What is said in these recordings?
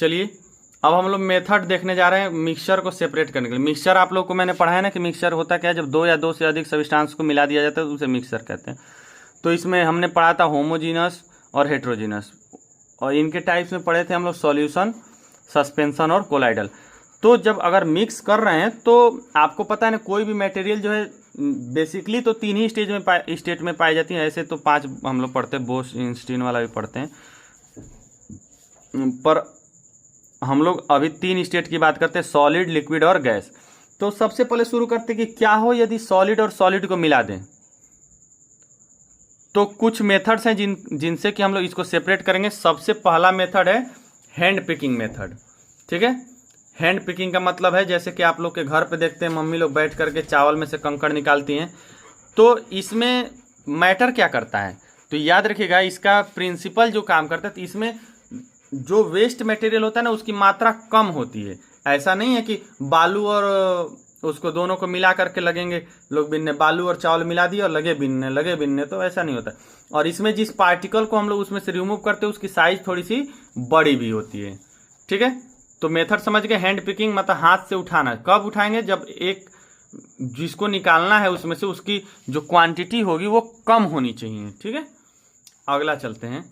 चलिए अब हम लोग मेथड देखने जा रहे हैं मिक्सचर को सेपरेट करने के लिए। मिक्सचर आप लोग को मैंने पढ़ा है ना कि मिक्सचर होता क्या है, जब दो या दो से अधिक सब्सटेंस को मिला दिया जाता है तो उसे मिक्सचर कहते हैं। तो इसमें हमने पढ़ा था होमोजीनस और हेट्रोजीनस, और इनके टाइप्स में पढ़े थे हम लोग सॉल्यूशन, सस्पेंशन और कोलाइडल। तो जब अगर मिक्स कर रहे हैं तो आपको पता है ना, कोई भी मटेरियल जो है बेसिकली तो तीन ही स्टेट में पाई जाती है। ऐसे तो 5 हम लोग पढ़ते हैं, बोस इंस्टीन वाला भी पढ़ते हैं, पर हम लोग अभी 3 स्टेट की बात करते हैं, सॉलिड, लिक्विड और गैस। तो सबसे पहले शुरू करते हैं कि क्या हो यदि सॉलिड और सॉलिड को मिला दें। तो कुछ मेथड्स हैं जिनसे कि हम लोग इसको सेपरेट करेंगे। सबसे पहला मेथड है हैंड पिकिंग मेथड। ठीक है, हैंड पिकिंग का मतलब है जैसे कि आप लोग के घर पे देखते हैं मम्मी लोग बैठ करके चावल में से कंकड़ निकालती हैं। तो इसमें मैटर क्या करता है, तो याद रखिएगा इसका प्रिंसिपल जो काम करता है, तो इसमें जो वेस्ट मटेरियल होता है ना उसकी मात्रा कम होती है। ऐसा नहीं है कि बालू और उसको दोनों को मिला करके लगेंगे लोग बिनने, बालू और चावल मिला दिए और लगे बिनने, तो ऐसा नहीं होता। और इसमें जिस पार्टिकल को हम लोग उसमें से रिमूव करते हैं उसकी साइज थोड़ी सी बड़ी भी होती है। ठीक है, तो मेथड समझ गए। हैंड पिकिंग मतलब हाथ से उठाना। कब उठाएंगे, जब एक जिसको निकालना है उसमें से उसकी जो क्वांटिटी होगी वो कम होनी चाहिए। ठीक है, अगला चलते हैं।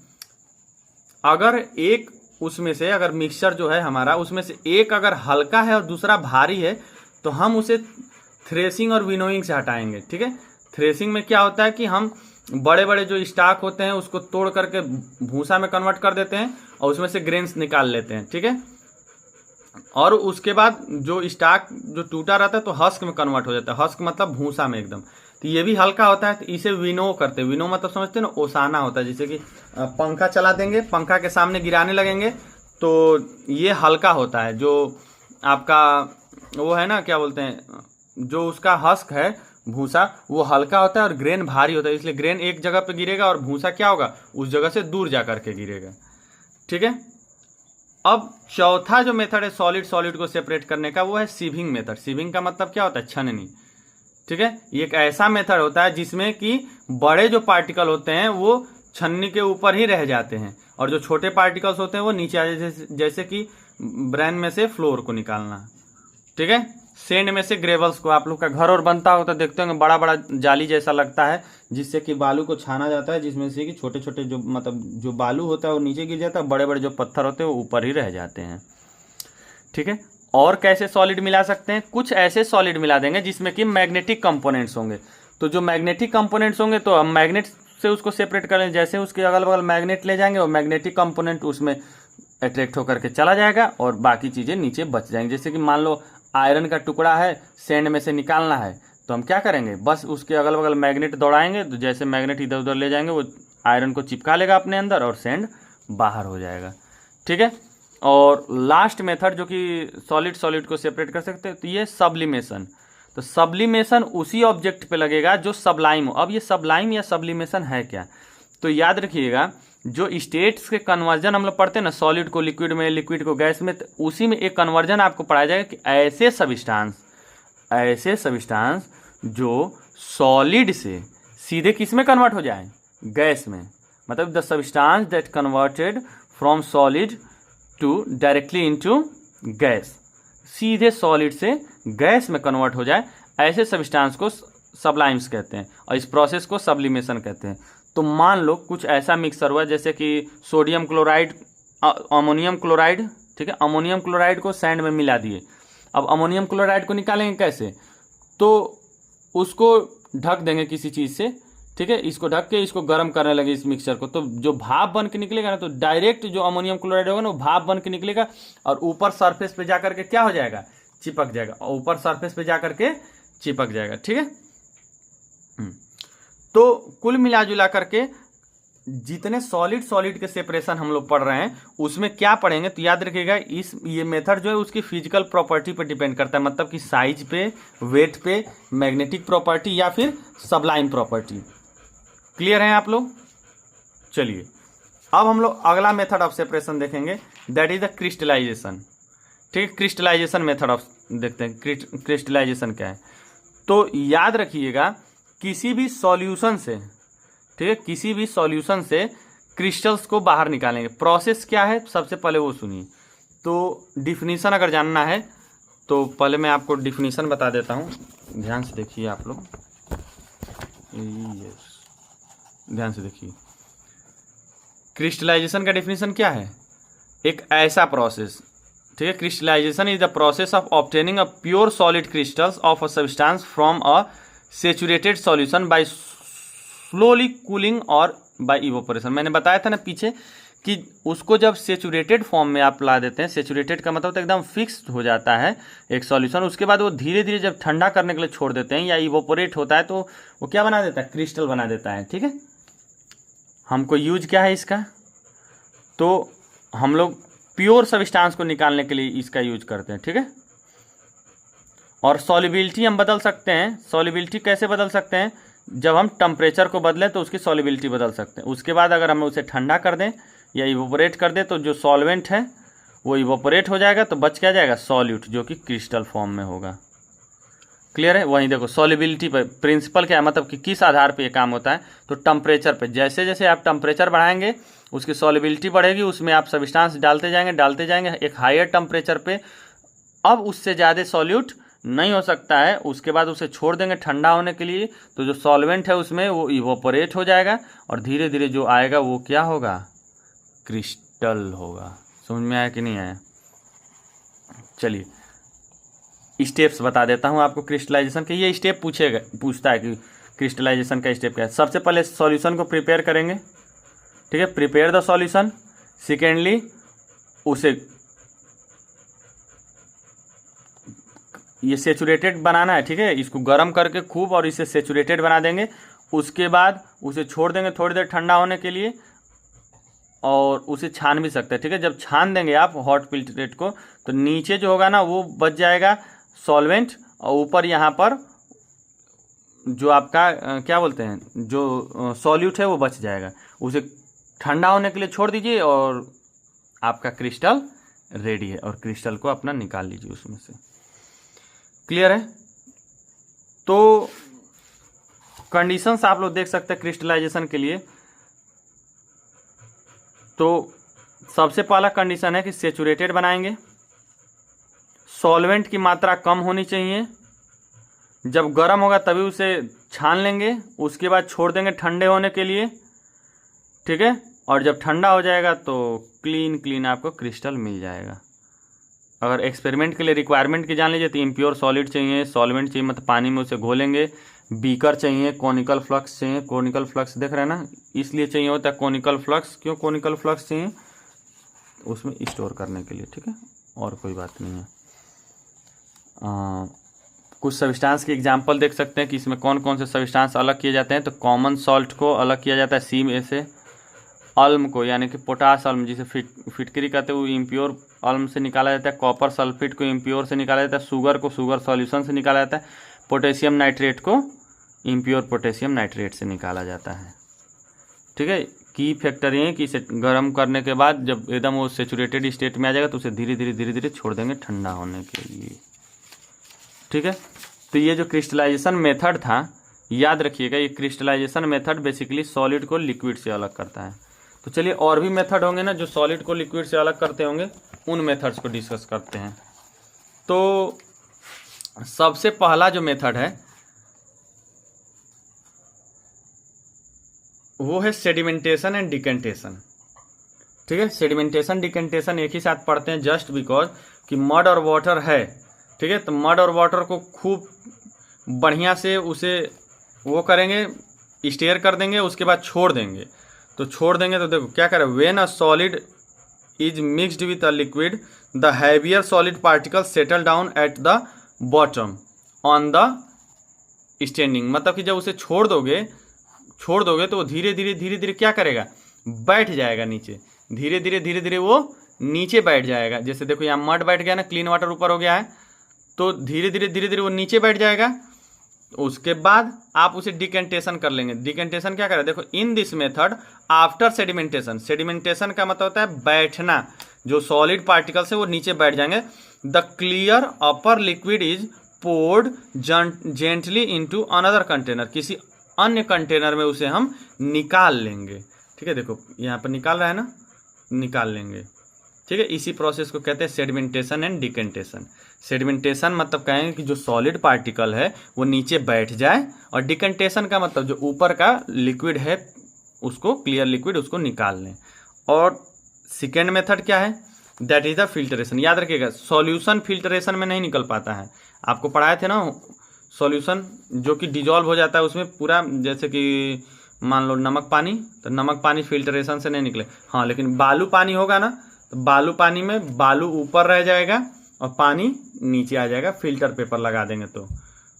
अगर एक उसमें से अगर मिक्सचर जो है हमारा उसमें से एक अगर हल्का है और दूसरा भारी है तो हम उसे थ्रेसिंग और विनोइंग से हटाएंगे। ठीक है, थ्रेसिंग में क्या होता है कि हम बड़े बड़े जो स्टॉक होते हैं उसको तोड़ करके भूसा में कन्वर्ट कर देते हैं और उसमें से ग्रेन्स निकाल लेते हैं। ठीक है, और उसके बाद जो स्टॉक जो टूटा रहता है तो हस्क में कन्वर्ट हो जाता है। हस्क मतलब भूसा में एकदम। तो ये भी हल्का होता है, तो इसे विनो करते हैं। विनो मतलब समझते हैं ना, ओसाना होता है। जैसे कि पंखा चला देंगे, पंखा के सामने गिराने लगेंगे तो ये हल्का होता है। जो आपका वो है ना, क्या बोलते हैं, जो उसका हस्क है भूसा, वो हल्का होता है और ग्रेन भारी होता है। इसलिए ग्रेन एक जगह पे गिरेगा और भूसा क्या होगा, उस जगह से दूर जा करके गिरेगा। ठीक है, अब चौथा जो मेथड है सॉलिड को सेपरेट करने का, वो है सीविंग मेथड। सीविंग का मतलब क्या होता है, छननी। ठीक है, ये एक ऐसा मेथड होता है जिसमें कि बड़े जो पार्टिकल होते हैं वो छन्नी के ऊपर ही रह जाते हैं और जो छोटे पार्टिकल्स होते हैं वो नीचे आ जाते हैं। जैसे कि ब्रेन में से फ्लोर को निकालना। ठीक है, सेंड में से ग्रेवल्स को। आप लोग का घर और बनता होता देखते होंगे, बड़ा बड़ा जाली जैसा लगता है जिससे कि बालू को छाना जाता है, जिसमें से कि छोटे छोटे जो मतलब जो बालू होता है वो नीचे गिर जाता है, बड़े बड़े जो पत्थर होते हैं वो ऊपर ही रह जाते हैं। ठीक है, और कैसे सॉलिड मिला सकते हैं, कुछ ऐसे सॉलिड मिला देंगे जिसमें कि मैग्नेटिक कंपोनेंट्स होंगे। तो जो मैग्नेटिक कंपोनेंट्स होंगे तो हम मैग्नेट से उसको सेपरेट कर लेंगे। जैसे उसके अगल बगल मैग्नेट ले जाएंगे और मैग्नेटिक कंपोनेंट उसमें अट्रैक्ट होकर के चला जाएगा और बाकी चीजें नीचे बच जाएंगी। जैसे कि मान लो आयरन का टुकड़ा है, सैंड में से निकालना है, तो हम क्या करेंगे, बस उसके अगल बगल मैग्नेट दौड़ाएंगे, तो जैसे मैग्नेट इधर उधर ले जाएंगे वो आयरन को चिपका लेगा अपने अंदर और सैंड बाहर हो जाएगा। ठीक है, और लास्ट मेथड जो कि सॉलिड को सेपरेट कर सकते हैं, तो ये सब्लिमेशन। तो सब्लिमेशन उसी ऑब्जेक्ट पे लगेगा जो सबलाइम हो। अब ये सबलाइम या सब्लिमेशन है क्या, तो याद रखिएगा जो स्टेट्स के कन्वर्जन हम लोग पढ़ते हैं ना, सॉलिड को लिक्विड में, लिक्विड को गैस में, तो उसी में एक कन्वर्जन आपको पढ़ाया जाएगा कि ऐसे सब्सटेंस जो सॉलिड से सीधे किस में कन्वर्ट हो जाए, गैस में। मतलब the substance that converted from solid to directly into gas, सीधे सॉलिड से गैस में कन्वर्ट हो जाए, ऐसे सब्सटेंस को सबलाइम्स कहते हैं और इस प्रोसेस को सब्लिमेशन कहते हैं। तो मान लो कुछ ऐसा मिक्सर हुआ जैसे कि सोडियम क्लोराइड, अमोनियम क्लोराइड। ठीक है, अमोनियम क्लोराइड को सैंड में मिला दिए। अब अमोनियम क्लोराइड को निकालेंगे कैसे, तो उसको ढक देंगे किसी चीज़ से। ठीक है, इसको ढक के इसको गर्म करने लगे इस मिक्सचर को, तो जो भाप बन के निकलेगा ना, तो डायरेक्ट जो अमोनियम क्लोराइड होगा ना वो भाप बन के निकलेगा और ऊपर सरफेस पे जाकर के क्या हो जाएगा, चिपक जाएगा, और ऊपर सरफेस पे जाकर के चिपक जाएगा। ठीक है, तो कुल मिला जुला करके जितने सॉलिड के सेपरेशन हम लोग पढ़ रहे हैं उसमें क्या पढ़ेंगे, तो याद रखिएगा ये मेथड जो है उसकी फिजिकल प्रॉपर्टी पे डिपेंड करता है। मतलब कि साइज पे, वेट पे, मैग्नेटिक प्रॉपर्टी या फिर सबलाइम प्रॉपर्टी। क्लियर है आप लोग। चलिए अब हम लोग अगला मेथड ऑफ सेपरेशन देखेंगे, दैट इज द क्रिस्टलाइजेशन। ठीक है, क्रिस्टलाइजेशन मेथड ऑफ देखते हैं। क्रिस्टलाइजेशन क्या है, तो याद रखिएगा किसी भी सॉल्यूशन से, ठीक है, किसी भी सॉल्यूशन से क्रिस्टल्स को बाहर निकालेंगे। प्रोसेस क्या है सबसे पहले वो सुनिए। तो डिफिनीसन अगर जानना है तो पहले मैं आपको डिफिनीसन बता देता हूँ, ध्यान से देखिए आप लोग, ध्यान से देखिए। क्रिस्टलाइजेशन का डिफिनीशन क्या है? एक ऐसा प्रोसेस, ठीक है, crystallization is the process of obtaining a pure solid crystals of a substance from a saturated solution by slowly cooling और बाय इवोपोरेशन। मैंने बताया था ना पीछे कि उसको जब सेचुरेटेड फॉर्म में आप ला देते हैं, सेचुरेटेड का मतलब तो एकदम फिक्स हो जाता है एक सॉल्यूशन, उसके बाद वो धीरे धीरे जब ठंडा करने के लिए छोड़ देते हैं या इवोपोरेट होता है तो वो क्या बना देता है? क्रिस्टल बना देता है। ठीक है, हमको यूज क्या है इसका? तो हम लोग प्योर सब्सटेंस को निकालने के लिए इसका यूज करते हैं। ठीक है, और सॉल्युबिलिटी हम बदल सकते हैं। सॉल्युबिलिटी कैसे बदल सकते हैं? जब हम टेम्परेचर को बदलें तो उसकी सॉल्युबिलिटी बदल सकते हैं। उसके बाद अगर हम उसे ठंडा कर दें या इवोपोरेट कर दें तो जो सॉल्वेंट है वो इवोपोरेट हो जाएगा, तो बच क्या जाएगा? सॉल्यूट, जो कि क्रिस्टल फॉर्म में होगा। क्लियर है? वहीं देखो सॉल्युबिलिटी पर प्रिंसिपल क्या है, मतलब कि किस आधार पे ये काम होता है? तो टेम्परेचर पे, जैसे जैसे आप टेम्परेचर बढ़ाएंगे उसकी सॉल्युबिलिटी बढ़ेगी, उसमें आप सब्सटेंस डालते जाएंगे एक हायर टेम्परेचर पे। अब उससे ज़्यादा सॉल्यूट नहीं हो सकता है, उसके बाद उसे छोड़ देंगे ठंडा होने के लिए, तो जो सॉल्वेंट है उसमें वो इवोपोरेट हो जाएगा और धीरे धीरे जो आएगा वो क्या होगा? क्रिस्टल होगा। समझ में आया कि नहीं आया? चलिए स्टेप्स बता देता हूँ आपको क्रिस्टलाइजेशन के। ये स्टेप पूछता है कि क्रिस्टलाइजेशन का स्टेप क्या है। सबसे पहले सॉल्यूशन को प्रिपेयर करेंगे, ठीक है, प्रिपेयर द सॉल्यूशन। सेकेंडली उसे ये सेचुरेटेड बनाना है, ठीक है, इसको गर्म करके खूब और इसे सेचुरेटेड बना देंगे। उसके बाद उसे छोड़ देंगे थोड़ी देर ठंडा होने के लिए और उसे छान भी सकते हैं। ठीक है, जब छान देंगे आप हॉट प्लेट को तो नीचे जो होगा ना वो बच जाएगा सॉल्वेंट, और ऊपर यहाँ पर जो आपका क्या बोलते हैं, जो सॉल्यूट है वो बच जाएगा। उसे ठंडा होने के लिए छोड़ दीजिए और आपका क्रिस्टल रेडी है, और क्रिस्टल को अपना निकाल लीजिए उसमें से। क्लियर है? तो कंडीशंस आप लोग देख सकते हैं क्रिस्टलाइजेशन के लिए। तो सबसे पहला कंडीशन है कि सेचुरेटेड बनाएंगे, सॉल्वेंट की मात्रा कम होनी चाहिए, जब गर्म होगा तभी उसे छान लेंगे, उसके बाद छोड़ देंगे ठंडे होने के लिए। ठीक है, और जब ठंडा हो जाएगा तो क्लीन आपको क्रिस्टल मिल जाएगा। अगर एक्सपेरिमेंट के लिए रिक्वायरमेंट की जान लीजिए तो इम्प्योर सॉलिड चाहिए, सॉल्वेंट चाहिए, मतलब पानी में उसे घोलेंगे, बीकर चाहिए, कोनिकल फ्लक्स चाहिए। कोनिकल फ्लक्स देख रहे हैं ना, इसलिए चाहिए होता है कोनिकल फ्लक्स। क्यों कोनिकल फ्लक्स चाहिए? उसमें स्टोर करने के लिए। ठीक है, और कोई बात नहीं है। कुछ सब्सटेंस की एग्जांपल देख सकते हैं कि इसमें कौन कौन से सब्सटेंस अलग किए जाते हैं। तो कॉमन सॉल्ट को अलग किया जाता है सी में से, अल्म को यानी कि पोटास अल्म जिसे फिटकरी कहते हैं वो इम्प्योर अल्म से निकाला जाता है। कॉपर सल्फेट को इम्प्योर से निकाला जाता है। शुगर को शुगर सॉल्यूशन से निकाला जाता है। पोटेशियम नाइट्रेट को इम्प्योर पोटेशियम नाइट्रेट से निकाला जाता है। ठीक है, की फैक्टर ये है कि इसे गर्म करने के बाद जब एकदम वो सेचुरेटेड स्टेट में आ जाएगा तो उसे धीरे धीरे छोड़ देंगे ठंडा होने के लिए। ठीक है, तो ये जो क्रिस्टलाइजेशन मेथड था, याद रखिएगा, ये क्रिस्टलाइजेशन मेथड बेसिकली सॉलिड को लिक्विड से अलग करता है। तो चलिए और भी मेथड होंगे ना जो सॉलिड को लिक्विड से अलग करते होंगे, उन मेथड्स को डिस्कस करते हैं। तो सबसे पहला जो मेथड है वो है सेडिमेंटेशन एंड डिकेंटेशन। ठीक है, सेडिमेंटेशन डिकेंटेशन एक ही साथ पढ़ते हैं जस्ट बिकॉज कि मड और वाटर है। ठीक है, तो मड और वाटर को खूब बढ़िया से उसे वो करेंगे, स्टेयर कर देंगे, उसके बाद छोड़ देंगे। तो छोड़ देंगे तो देखो क्या करें, when a solid is mixed with a liquid the heavier solid particle settle down at the bottom on the standing. मतलब कि जब उसे छोड़ दोगे तो वो धीरे धीरे क्या करेगा, बैठ जाएगा नीचे। धीरे धीरे वो नीचे बैठ जाएगा। जैसे देखो यहाँ मड बैठ गया ना, क्लीन वाटर ऊपर हो गया है, तो धीरे धीरे वो नीचे बैठ जाएगा। उसके बाद आप उसे डिकेंटेशन कर लेंगे। डिकेंटेशन क्या करें, देखो इन this method after sedimentation, sedimentation का मतलब होता है बैठना, जो सॉलिड पार्टिकल्स है वो नीचे बैठ जाएंगे। The clear upper liquid is poured gently into another container, किसी अन्य कंटेनर में उसे हम निकाल लेंगे। ठीक है, देखो यहाँ पर निकाल रहा है ना, निकाल लेंगे। ठीक है। इसी प्रोसेस को कहते हैं सेडिमेंटेशन एंड डिकेंटेशन। सेडिमेंटेशन मतलब कहेंगे कि जो सॉलिड पार्टिकल है वो नीचे बैठ जाए, और डिकेंटेशन का मतलब जो ऊपर का लिक्विड है उसको, क्लियर लिक्विड, उसको निकाल लें। और सेकेंड मेथड क्या है, दैट इज द फिल्टरेशन। याद रखिएगा सॉल्यूशन फिल्टरेशन में नहीं निकल पाता है, आपको पढ़ाए थे ना सॉल्यूशन जो कि डिजॉल्व हो जाता है उसमें पूरा, जैसे कि मान लो नमक पानी, तो नमक पानी फिल्टरेशन से नहीं निकले। हाँ, लेकिन बालू पानी होगा ना, तो बालू पानी में बालू ऊपर रह जाएगा और पानी नीचे आ जाएगा, फिल्टर पेपर लगा देंगे तो।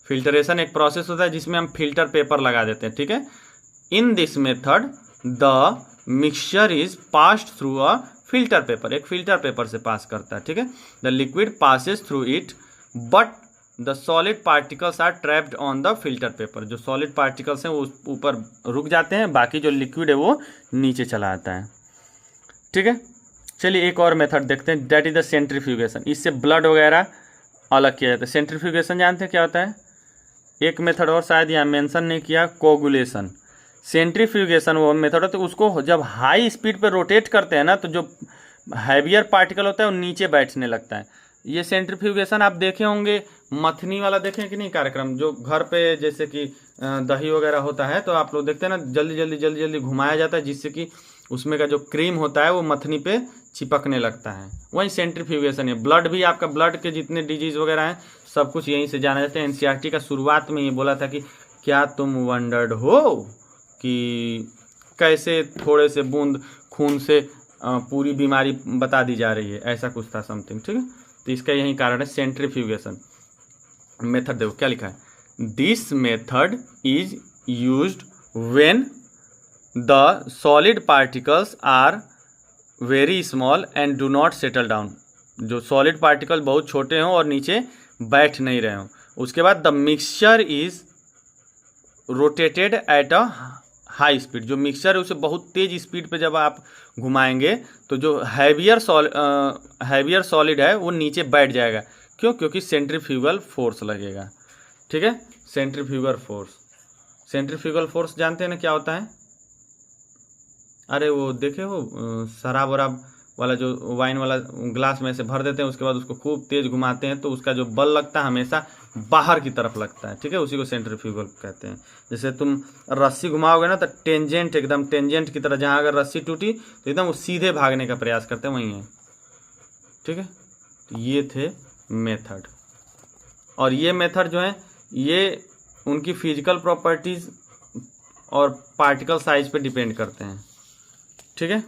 फिल्टरेशन एक प्रोसेस होता है जिसमें हम फिल्टर पेपर लगा देते हैं, ठीक है। In this method the mixture is passed through a filter paper, एक फिल्टर पेपर से पास करता है, ठीक है। The liquid passes through it but the solid particles are trapped on the filter paper. जो सॉलिड पार्टिकल्स हैं वो ऊपर रुक जाते हैं, बाकी जो लिक्विड है वो नीचे चला आता है, ठीक है। चलिए एक और मेथड देखते हैं, दैट इज द सेंट्रीफ्यूगेशन। इससे ब्लड वगैरह अलग किया जाता है। सेंट्रीफ्यूगेशन जानते हैं क्या होता है? एक मेथड और शायद यहाँ मेंशन नहीं किया, कोगुलेशन। सेंट्रीफ्यूगेशन वो मेथड होता है, उसको जब हाई स्पीड पे रोटेट करते हैं ना, तो जो हैवियर पार्टिकल होता है वो नीचे बैठने लगता है। ये सेंट्रीफ्यूगेशन आप देखे होंगे, मथनी वाला देखें कि नहीं कार्यक्रम, जो घर पे जैसे कि दही वगैरह होता है तो आप लोग देखते हैं ना, जल्दी जल्दी घुमाया जाता है जिससे कि उसमें का जो क्रीम होता है वो मथनी पे चिपकने लगता है, वही सेंट्रीफ्यूगेशन है। ब्लड भी, आपका ब्लड के जितने डिजीज वगैरह हैं सब कुछ यहीं से जाना जाता है। एनसीईआरटी का शुरुआत में ये बोला था कि क्या तुम वंडर्ड हो कि कैसे थोड़े से बूंद खून से पूरी बीमारी बता दी जा रही है, ऐसा कुछ था समथिंग, ठीक है। तो इसका यही कारण है सेंट्रीफ्यूगेशन मेथड। देखो क्या लिखा है, this method is used when the solid particles are very small and do not settle down. जो सॉलिड पार्टिकल बहुत छोटे हों और नीचे बैठ नहीं रहे हों। उसके बाद the mixture is rotated at a high speed. जो मिक्सचर है उसे बहुत तेज स्पीड पे जब आप घुमाएंगे तो जो हैवियर सॉलिड है वो नीचे बैठ जाएगा। क्यों? क्योंकि सेंट्रीफ्यूगल फोर्स लगेगा, ठीक है। सेंट्रीफ्यूगल फोर्स, सेंट्रीफ्यूगल फोर्स जानते हैं ना क्या होता है? अरे वो देखे हो शराब वराब वाला, जो वाइन वाला ग्लास में से भर देते हैं, उसके बाद उसको खूब तेज घुमाते हैं तो उसका जो बल लगता है हमेशा बाहर की तरफ लगता है, ठीक है। उसी को सेंट्रीफ्यूगल कहते हैं। जैसे तुम रस्सी घुमाओगे ना तो टेंजेंट, एकदम टेंजेंट की तरह, जहाँ अगर रस्सी टूटी तो एकदम वो सीधे भागने का प्रयास करते हैं, वही है, ठीक है। तो ये थे मेथड, और ये मेथड जो है ये उनकी फिजिकल प्रॉपर्टीज और पार्टिकल साइज पे डिपेंड करते हैं, ठीक है।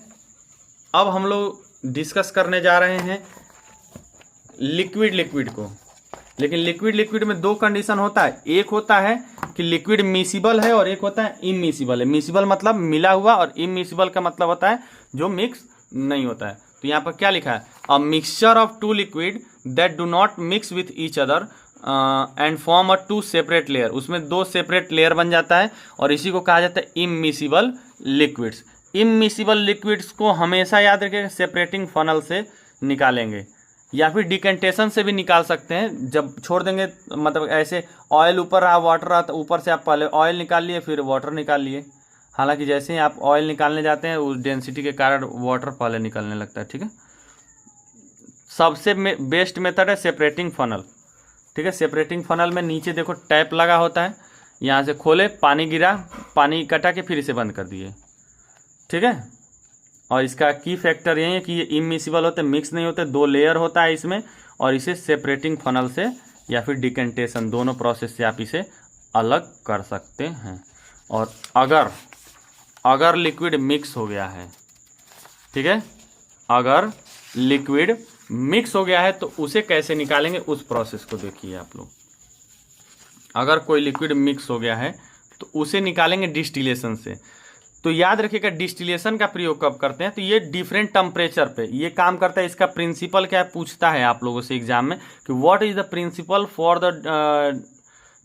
अब हम लोग डिस्कस करने जा रहे हैं लिक्विड को। लेकिन लिक्विड में दो कंडीशन होता है, एक होता है कि लिक्विड मिसिबल है और एक होता है इमिसिबल है। मिसिबल मतलब मिला हुआ, और इमिसिबल का मतलब होता है जो मिक्स नहीं होता है। तो यहाँ पर क्या लिखा है, a mixture of two liquid that do not mix with each other and form a two separate layer. उसमें दो सेपरेट लेयर बन जाता है और इसी को कहा जाता है इमिसिबल लिक्विड्स। इमिसिबल लिक्विड्स को हमेशा याद रखिएगा सेपरेटिंग फनल से निकालेंगे, या फिर डिकेंटेशन से भी निकाल सकते हैं। जब छोड़ देंगे, मतलब ऐसे ऑयल ऊपर रहा, वाटर रहा, तो ऊपर से आप पहले ऑयल निकाल लिए फिर वाटर निकाल लिए। हालांकि जैसे ही आप ऑयल निकालने जाते हैं उस डेंसिटी के कारण वाटर पहले निकलने लगता है, ठीक है। सबसे बेस्ट मेथड है सेपरेटिंग फनल, ठीक है। सेपरेटिंग फनल में नीचे देखो टैप लगा होता है, यहाँ से खोले, पानी गिरा, पानी इकट्ठा के फिर इसे बंद कर दिए, ठीक है। और इसका की फैक्टर यही है कि ये इमिसिबल होते, मिक्स नहीं होते, दो लेयर होता है इसमें, और इसे सेपरेटिंग फनल से या फिर डिकेंटेशन, दोनों प्रोसेस से आप इसे अलग कर सकते हैं। और अगर लिक्विड मिक्स हो गया है, ठीक है, अगर लिक्विड मिक्स हो गया है तो उसे कैसे निकालेंगे, उस प्रोसेस को देखिए आप लोग। अगर कोई लिक्विड मिक्स हो गया है तो उसे निकालेंगे डिस्टिलेशन से। तो याद रखिएगा डिस्टिलेशन का प्रयोग कब करते हैं, तो ये डिफरेंट टेम्परेचर पे ये काम करता है। इसका प्रिंसिपल क्या है, पूछता है आप लोगों से एग्जाम में कि what is the principle for the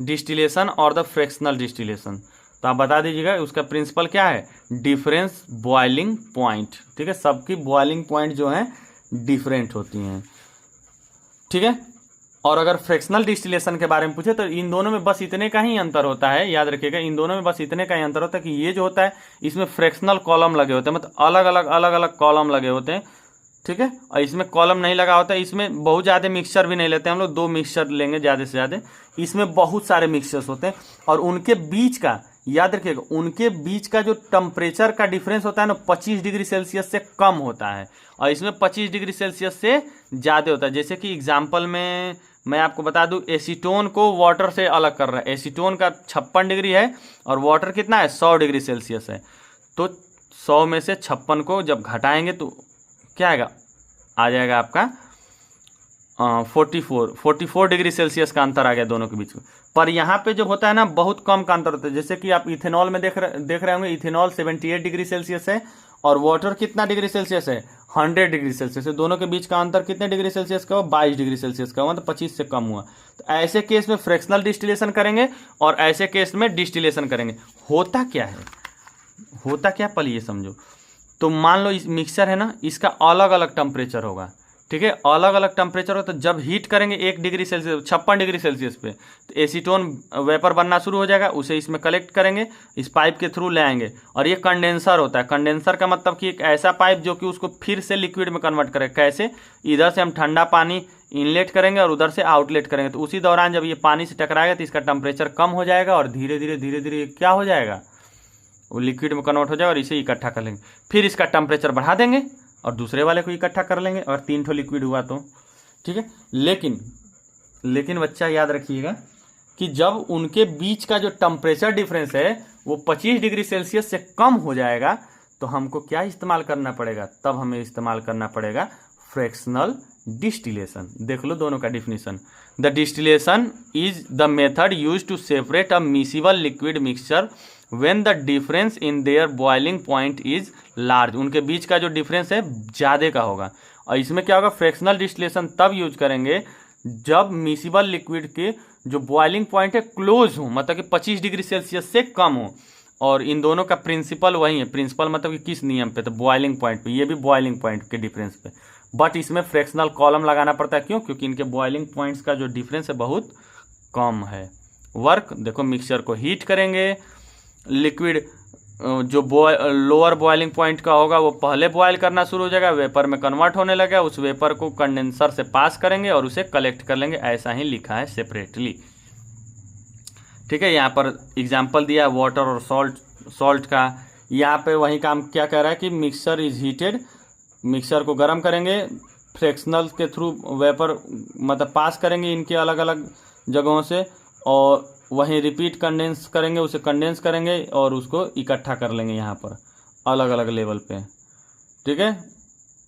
distillation और द फ्रैक्शनल डिस्टिलेशन। तो आप बता दीजिएगा उसका प्रिंसिपल क्या है, डिफरेंस बॉइलिंग पॉइंट, ठीक है। सबकी बॉइलिंग पॉइंट जो है डिफरेंट होती हैं, ठीक है। और अगर फ्रैक्शनल डिस्टिलेशन के बारे में पूछे तो इन दोनों में बस इतने का ही अंतर होता है, याद रखिएगा इन दोनों में बस इतने का ही अंतर होता है कि ये जो होता है इसमें फ्रैक्शनल कॉलम लगे होते हैं, मतलब अलग अलग कॉलम लगे होते हैं, ठीक है। और इसमें कॉलम नहीं लगा होता है, इसमें बहुत ज़्यादा मिक्सचर भी नहीं लेते हम लोग, 2 मिक्सचर लेंगे ज़्यादा से ज़्यादा। इसमें बहुत सारे मिक्सचर्स होते हैं और उनके बीच का, याद रखिएगा, उनके बीच का जो टेम्परेचर का डिफरेंस होता है ना 25 डिग्री सेल्सियस से कम होता है और इसमें 25 डिग्री सेल्सियस से ज़्यादा होता है। जैसे कि एग्जाम्पल में मैं आपको बता दूं, एसीटोन को वाटर से अलग कर रहा है। एसीटोन का 56 डिग्री है और वाटर कितना है, 100 डिग्री सेल्सियस है। तो 100 में से 56 को जब घटाएंगे तो क्या आएगा, आ जाएगा आपका 44 डिग्री सेल्सियस का अंतर आ गया दोनों के बीच में। पर यहाँ पे जो होता है ना, बहुत कम का अंतर होता है। जैसे कि आप इथेनॉल में देख रहे होंगे, इथेनॉल 78 डिग्री सेल्सियस है और वाटर कितना डिग्री सेल्सियस है, 100 डिग्री सेल्सियस है। दोनों के बीच का अंतर कितने डिग्री सेल्सियस का हुआ, 22 डिग्री सेल्सियस का हुआ, तो 25 से कम हुआ। तो ऐसे केस में फ्रैक्शनल डिस्टिलेशन करेंगे और ऐसे केस में डिस्टिलेशन करेंगे। होता क्या है, होता क्या, पहले ये समझो। तो मान लो इस मिक्सचर है ना, इसका अलग अलग टेम्परेचर होगा, ठीक है, अलग अलग टेम्परेचर हो। तो जब हीट करेंगे 1 डिग्री सेल्सियस, 56 डिग्री सेल्सियस पे, तो एसीटोन वेपर बनना शुरू हो जाएगा। उसे इसमें कलेक्ट करेंगे, इस पाइप के थ्रू ले आएंगे और ये कंडेंसर होता है। कंडेंसर का मतलब कि एक ऐसा पाइप जो कि उसको फिर से लिक्विड में कन्वर्ट करे। कैसे, इधर से हम ठंडा पानी इनलेट करेंगे और उधर से आउटलेट करेंगे। तो उसी दौरान जब ये पानी से टकराएगा तो इसका टेम्परेचर कम हो जाएगा और धीरे धीरे क्या हो जाएगा, वो लिक्विड में कन्वर्ट हो जाएगा और इसे इकट्ठा कर लेंगे। फिर इसका टेम्परेचर बढ़ा देंगे और दूसरे वाले को इकट्ठा कर लेंगे और 3 ठो लिक्विड हुआ तो, ठीक है। लेकिन बच्चा याद रखिएगा कि जब उनके बीच का जो टेम्परेचर डिफरेंस है वो 25 डिग्री सेल्सियस से कम हो जाएगा तो हमको क्या इस्तेमाल करना पड़ेगा, तब हमें इस्तेमाल करना पड़ेगा फ्रैक्शनल डिस्टिलेशन। देख लो दोनों का definition. The distillation is the method use to separate a miscible liquid mixture when the difference in their boiling point is large। उनके बीच का जो डिफरेंस है ज़्यादा का होगा। और इसमें क्या होगा, फ्रैक्शनल डिस्टिलेशन तब यूज करेंगे जब मिसिबल लिक्विड के जो बॉइलिंग पॉइंट है क्लोज हो, मतलब कि 25 डिग्री सेल्सियस से कम हो। और इन दोनों का प्रिंसिपल वही है, प्रिंसिपल मतलब कि किस नियम पे, तो बॉइलिंग पॉइंट पे, ये भी बॉइलिंग पॉइंट के डिफरेंस पे। बट इसमें फ्रैक्शनल कॉलम लगाना पड़ता है, क्यों, क्योंकि इनके बॉइलिंग पॉइंट्स का जो डिफरेंस है बहुत कम है। वर्क देखो, मिक्सचर को हीट करेंगे, लिक्विड जो लोअर बॉइलिंग पॉइंट का होगा वो पहले बॉयल करना शुरू हो जाएगा, वेपर में कन्वर्ट होने लगा, उस वेपर को कंडेंसर से पास करेंगे और उसे कलेक्ट कर लेंगे। ऐसा ही लिखा है सेपरेटली, ठीक है। यहाँ पर एग्जांपल दिया है वाटर और सॉल्ट का। यहाँ पे वही काम क्या कह रहा है कि मिक्सचर इज हीटेड, मिक्सचर को गर्म करेंगे, फ्रैक्शनल के थ्रू वेपर मतलब पास करेंगे इनके अलग अलग जगहों से और वहीं रिपीट कंडेंस करेंगे, उसे कंडेंस करेंगे और उसको इकट्ठा कर लेंगे यहाँ पर अलग अलग लेवल पे, ठीक है।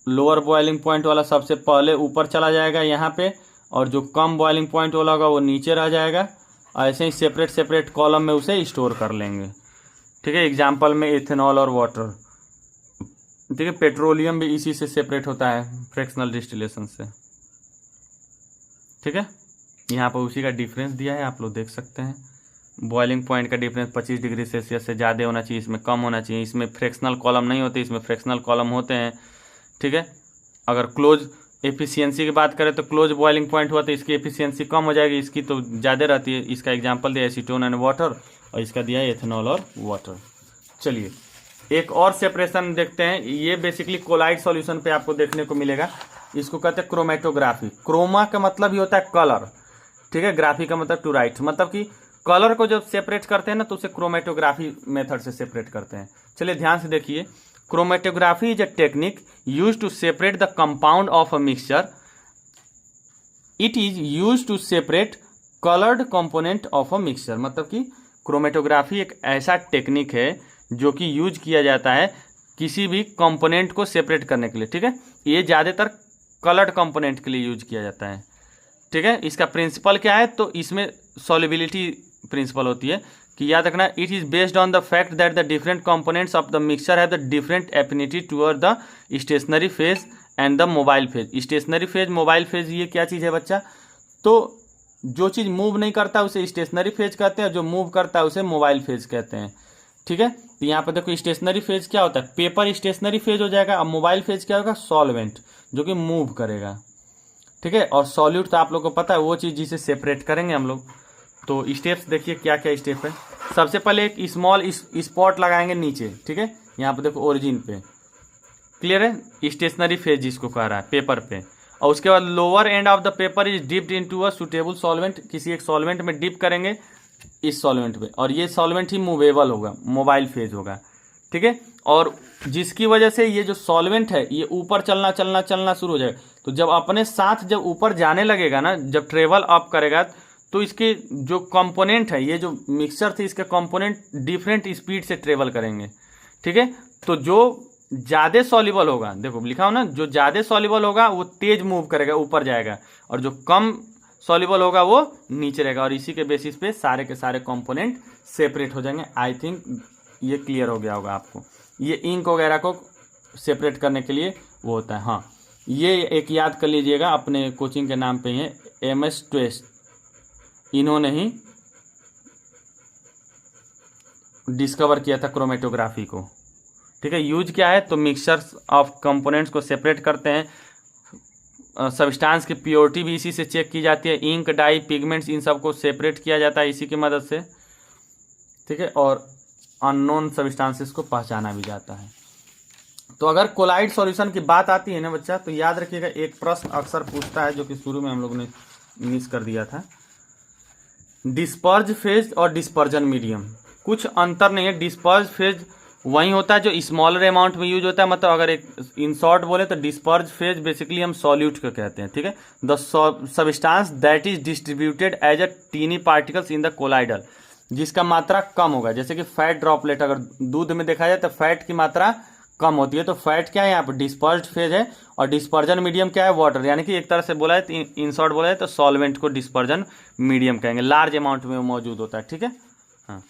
लोअर बॉइलिंग पॉइंट वाला सबसे पहले ऊपर चला जाएगा यहाँ पे और जो कम बॉइलिंग पॉइंट वाला होगा वो नीचे रह जाएगा। ऐसे ही सेपरेट कॉलम में उसे स्टोर कर लेंगे, ठीक है। एग्जाम्पल में इथेनॉल और वाटर, ठीक है। पेट्रोलियम भी इसी से सेपरेट होता है, फ्रैक्शनल डिस्टिलेशन से, ठीक है। यहाँ पर उसी का डिफरेंस दिया है, आप लोग देख सकते हैं। बॉइलिंग पॉइंट का डिफरेंस 25 डिग्री सेल्सियस से ज़्यादा होना चाहिए, इसमें कम होना चाहिए। इसमें फ्रैक्शनल कॉलम नहीं होते, इसमें फ्रैक्शनल कॉलम होते हैं, ठीक है। अगर क्लोज एफिशिएंसी की बात करें तो क्लोज बॉइलिंग पॉइंट हुआ तो इसकी एफिशिएंसी कम हो जाएगी, इसकी तो ज़्यादा रहती है। इसका एग्जाम्पल दिया एसीटोन एंड वाटर और इसका दिया है एथेनॉल और वाटर। चलिए एक और सेपरेशन देखते हैं। ये बेसिकली कोलाइड सॉल्यूशन पे आपको देखने को मिलेगा। इसको कहते हैं क्रोमेटोग्राफी। क्रोमा का मतलब ही होता है कलर, ठीक है। ग्राफी का मतलब टू राइट, मतलब कि कलर को जब सेपरेट करते हैं ना तो उसे क्रोमेटोग्राफी मेथड से सेपरेट करते हैं। चलिए ध्यान से देखिए, chromatography is a technique use to separate the compound of a mixture. It is use to separate coloured component of a mixture. मतलब कि क्रोमेटोग्राफी एक ऐसा टेक्निक है जो कि यूज किया जाता है किसी भी कंपोनेंट को सेपरेट करने के लिए, ठीक है। ये ज़्यादातर कलर्ड कंपोनेंट के लिए यूज किया जाता है, ठीक है। इसका प्रिंसिपल क्या है, तो इसमें सॉल्युबिलिटी प्रिंसिपल होती है कि याद रखना, it is based on the fact that the different components of the mixture have the different affinity toward the stationary phase and the mobile phase. Stationary phase, mobile phase, ये क्या चीज़ है बच्चा, तो जो चीज़ मूव नहीं करता उसे स्टेशनरी फेज कहते हैं, जो मूव करता है उसे मोबाइल फेज कहते हैं, ठीक है। तो यहाँ पर देखो स्टेशनरी फेज क्या होता है, पेपर स्टेशनरी फेज हो जाएगा। अब मोबाइल फेज क्या होगा, सॉल्वेंट जो कि मूव करेगा, ठीक है। और सॉल्यूट तो आप लोग को पता है वो चीज़ जिसे सेपरेट करेंगे हम लोग। तो स्टेप्स देखिए क्या क्या स्टेप है। सबसे पहले एक स्मॉल स्पॉट लगाएंगे नीचे, ठीक है। यहाँ पे देखो ओरिजिन पे, क्लियर है, स्टेशनरी फेज जिसको कह रहा है पेपर पे। और उसके बाद lower end of the paper is dipped into a suitable solvent, किसी एक सॉल्वेंट में डिप करेंगे इस सॉल्वेंट पे, और ये सॉल्वेंट ही मूवेबल होगा, मोबाइल फेज होगा, ठीक है। और जिसकी वजह से ये जो सॉल्वेंट है ये ऊपर चलना चलना चलना शुरू हो जाएगा। तो जब अपने साथ जब ऊपर जाने लगेगा ना, जब ट्रेवल अप करेगा, तो इसके जो कंपोनेंट है, ये जो मिक्सचर थे इसके कंपोनेंट डिफरेंट स्पीड से ट्रेवल करेंगे, ठीक है। तो जो ज़्यादा सॉल्युबल होगा, देखो लिखा हो ना, जो ज़्यादा सॉल्युबल होगा वो तेज मूव करेगा, ऊपर जाएगा, और जो कम सॉल्युबल होगा वो नीचे रहेगा, और इसी के बेसिस पे सारे के सारे कंपोनेंट सेपरेट हो जाएंगे। आई थिंक ये क्लियर हो गया होगा आपको। ये इंक वगैरह को सेपरेट करने के लिए वो होता है। हाँ, ये एक याद कर लीजिएगा, अपने कोचिंग के नाम पे ही है, MS ट्वेस्ट, इन्होंने ही डिस्कवर किया था क्रोमेटोग्राफी को, ठीक है। यूज क्या है, तो मिक्सचर्स ऑफ कंपोनेंट्स को सेपरेट करते हैं, सब्सटेंस की प्योरिटी भी इसी से चेक की जाती है, इंक, डाई, पिगमेंट्स, इन सब को सेपरेट किया जाता है इसी की मदद से, ठीक है। और अननोन सब्सटेंसेस को पहचाना भी जाता है। तो अगर कोलाइड सॉल्यूशन की बात आती है ना बच्चा, तो याद रखिएगा एक प्रश्न अक्सर पूछता है, जो कि शुरू में हम लोगों ने मिस कर दिया था, डिस्पर्ज फेज और डिस्पर्जन मीडियम। कुछ अंतर नहीं है, डिस्पर्ज फेज वही होता है जो स्मॉलर अमाउंट में यूज होता है, मतलब अगर एक इन शॉर्ट बोले तो डिस्पर्ज फेज बेसिकली हम सॉल्यूट को कहते हैं, ठीक है। The substance that is distributed as a tiny particles in the collider, जिसका मात्रा कम होगा, जैसे कि फैट ड्रॉपलेट, अगर दूध में देखा जाए तो फैट की मात्रा कम होती है, तो फैट क्या है यहाँ पर, डिस्पर्ज फेज है। और डिस्पर्जन मीडियम क्या है, वाटर, यानी कि एक तरह से बोला है तो इन शॉर्ट बोला है तो सॉल्वेंट को डिस्पर्जन मीडियम कहेंगे, लार्ज अमाउंट में मौजूद होता है, ठीक है। हाँ,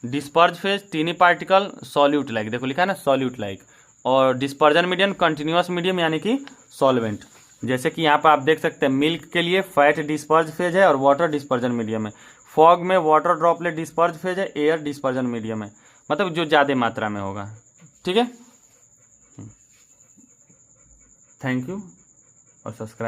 disperse phase tiny particle solute like, देखो लिखा है ना सॉल्यूट लाइक, और डिस्पर्जन मीडियम कंटिन्यूअस मीडियम यानी कि सॉल्वेंट। जैसे कि यहाँ पर आप देख सकते हैं, मिल्क के लिए फैट डिस्पर्ज फेज है और वाटर डिस्पर्जन मीडियम है, फॉग में वाटर ड्रॉपलेट डिस्पर्ज फेज है, एयर डिस्पर्जन मीडियम है, मतलब जो ज़्यादा मात्रा में होगा, ठीक है। थैंक यू और सब्सक्राइब।